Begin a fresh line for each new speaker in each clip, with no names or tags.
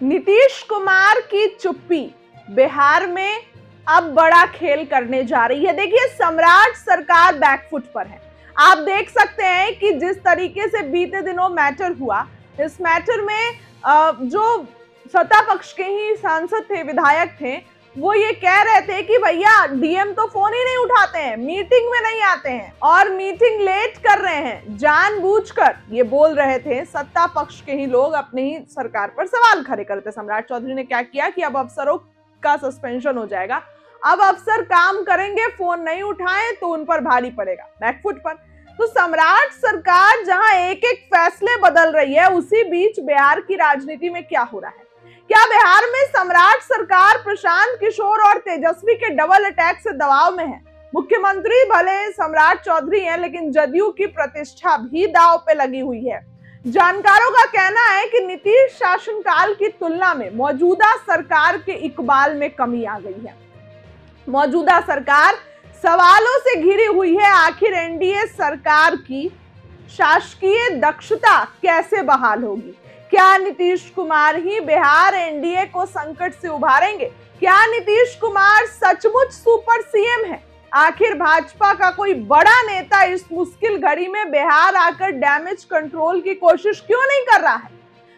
नीतीश कुमार की चुप्पी बिहार में अब बड़ा खेल करने जा रही है। देखिए, सम्राट सरकार बैकफुट पर है। आप देख सकते हैं कि जिस तरीके से बीते दिनों मैटर हुआ, इस मैटर में जो सत्ता पक्ष के ही सांसद थे, विधायक थे, वो ये कह रहे थे कि भैया डीएम तो फोन ही नहीं उठाते हैं, मीटिंग में नहीं आते हैं और मीटिंग लेट कर रहे हैं। जानबूझकर ये बोल रहे थे। सत्ता पक्ष के ही लोग अपनी ही सरकार पर सवाल खड़े करते। सम्राट चौधरी ने क्या किया कि अब अफसरों का सस्पेंशन हो जाएगा। अब अफसर काम करेंगे, फोन नहीं उठाएं तो उन पर भारी पड़ेगा, बैकफुट पर। तो सम्राट सरकार जहां एक एक फैसले बदल रही है, उसी बीच बिहार की राजनीति में क्या हो रहा है? क्या बिहार में सम्राट सरकार प्रशांत किशोर और तेजस्वी के डबल अटैक से दबाव में है? मुख्यमंत्री भले सम्राट चौधरी हैं, लेकिन जदयू की प्रतिष्ठा भी दांव पे लगी हुई है। जानकारों का कहना है कि नीतीश शासनकाल की तुलना में मौजूदा सरकार के इकबाल में कमी आ गई है। मौजूदा सरकार सवालों से घिरी हुई है। आखिर एनडीए सरकार की शासकीय दक्षता कैसे बहाल होगी? क्या नीतीश कुमार ही बिहार एनडीए को संकट से उभारेंगे? क्या नीतीश कुमार सचमुच सुपर सीएम है? आखिर भाजपा का कोई बड़ा नेता इस मुश्किल घड़ी में बिहार आकर डैमेज कंट्रोल की कोशिश क्यों नहीं कर रहा है?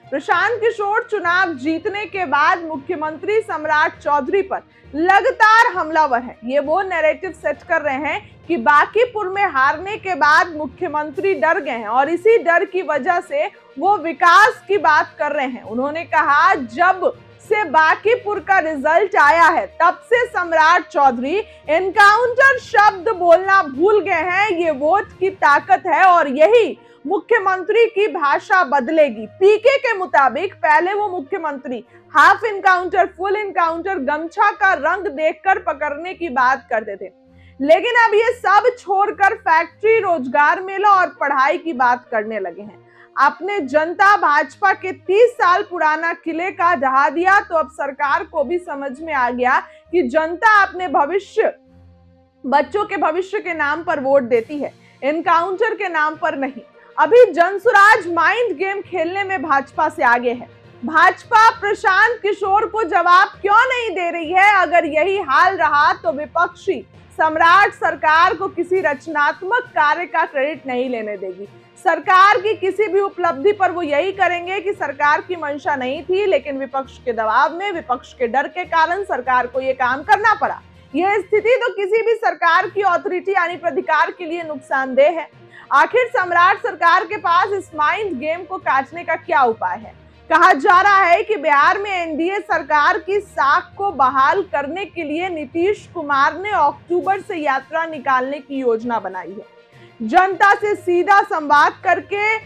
प्रशांत किशोर चुनाव जीतने के बाद मुख्यमंत्री सम्राट चौधरी पर लगातार हमलावर है। ये वो नैरेटिव सेट कर रहे हैं कि बांकीपुर में हारने के बाद मुख्यमंत्री डर गए हैं और इसी डर की वजह से वो विकास की बात कर रहे हैं। उन्होंने कहा, जब से बांकीपुर का रिजल्ट आया है तब से सम्राट चौधरी एनकाउंटर शब्द बोलना भूल गए हैं। ये वोट की ताकत है और यही मुख्यमंत्री की भाषा बदलेगी। पीके के मुताबिक पहले वो मुख्यमंत्री हाफ इनकाउंटर, फुल इनकाउंटर, गमछा का रंग देखकर पकड़ने की बात करते थे, लेकिन अब ये सब छोड़कर फैक्ट्री, रोजगार मेला और पढ़ाई की बात करने लगे हैं। आपने जनता भाजपा के 30 साल पुराना किले का ढहा दिया, तो अब सरकार को भी समझ में आ गया कि जनता अपने भविष्य, बच्चों के भविष्य के नाम पर वोट देती है, एनकाउंटर के नाम पर नहीं। अभी जनसुराज माइंड गेम खेलने में भाजपा से आगे है। भाजपा प्रशांत किशोर को जवाब क्यों नहीं दे रही है? अगर यही हाल रहा तो विपक्षी सम्राट सरकार को किसी रचनात्मक कार्य का क्रेडिट नहीं लेने देगी। सरकार की किसी भी उपलब्धि पर वो यही करेंगे कि सरकार की मंशा नहीं थी, लेकिन विपक्ष के दबाव में, विपक्ष के डर के कारण सरकार को ये काम करना पड़ा। यह स्थिति तो किसी भी सरकार की ऑथोरिटी यानी प्राधिकार के लिए नुकसानदेह है। आखिर सम्राट सरकार के पास इस माइंड गेम को काटने का क्या उपाय है? कहा जा रहा है कि बिहार में एनडीए सरकार की साख को बहाल करने के लिए नीतीश कुमार ने अक्टूबर से यात्रा निकालने की योजना बनाई है। जनता से सीधा संवाद करके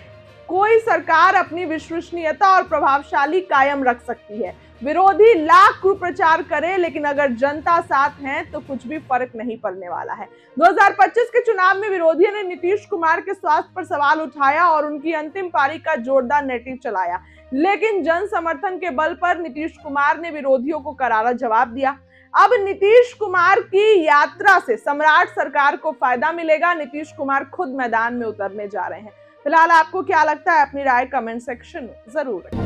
कोई सरकार अपनी विश्वसनीयता और प्रभावशाली कायम रख सकती है। विरोधी लाख कुप्रचार करे, लेकिन अगर जनता साथ है तो कुछ भी फर्क नहीं पड़ने वाला है। 2025 के चुनाव में विरोधियों ने नीतीश कुमार के स्वास्थ्य पर सवाल उठाया और उनकी अंतिम पारी का जोरदार नैरेटिव चलाया, लेकिन जन समर्थन के बल पर नीतीश कुमार ने विरोधियों को करारा जवाब दिया। अब नीतीश कुमार की यात्रा से सम्राट सरकार को फायदा मिलेगा। नीतीश कुमार खुद मैदान में उतरने जा रहे हैं। फिलहाल आपको क्या लगता है? अपनी राय कमेंट सेक्शन में जरूर रखें।